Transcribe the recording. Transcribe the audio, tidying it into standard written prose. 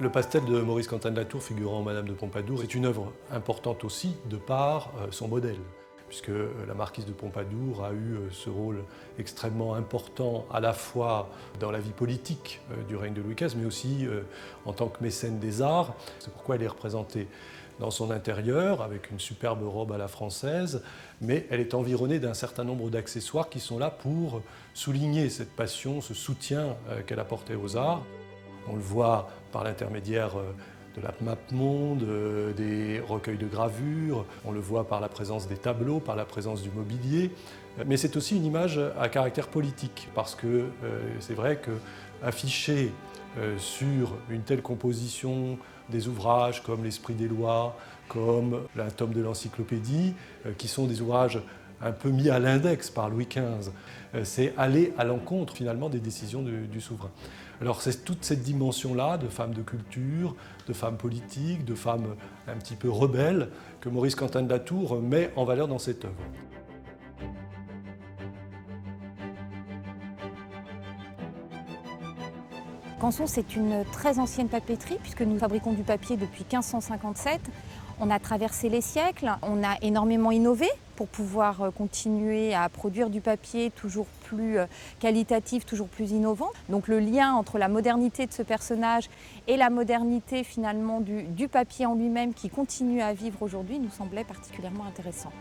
Le pastel de Maurice Quentin de la Tour figurant Madame de Pompadour est une œuvre importante aussi de par son modèle, puisque la marquise de Pompadour a eu ce rôle extrêmement important à la fois dans la vie politique du règne de Louis XV, mais aussi en tant que mécène des arts. C'est pourquoi elle est représentée dans son intérieur avec une superbe robe à la française, mais elle est environnée d'un certain nombre d'accessoires qui sont là pour souligner cette passion, ce soutien qu'elle apportait aux arts. On le voit par l'intermédiaire de la map monde, des recueils de gravures, on le voit par la présence des tableaux, par la présence du mobilier. Mais c'est aussi une image à caractère politique, parce que c'est vrai qu'afficher sur une telle composition des ouvrages comme l'Esprit des lois, comme un tome de l'encyclopédie, qui sont des ouvrages un peu mis à l'index par Louis XV, c'est aller à l'encontre finalement des décisions du souverain. Alors c'est toute cette dimension-là de femmes de culture, de femmes politiques, de femmes un petit peu rebelles que Maurice Quentin de la Tour met en valeur dans cette œuvre. Canson, c'est une très ancienne papeterie puisque nous fabriquons du papier depuis 1557. On a traversé les siècles, on a énormément innové pour pouvoir continuer à produire du papier toujours plus qualitatif, toujours plus innovant. Donc le lien entre la modernité de ce personnage et la modernité finalement du papier en lui-même qui continue à vivre aujourd'hui nous semblait particulièrement intéressant.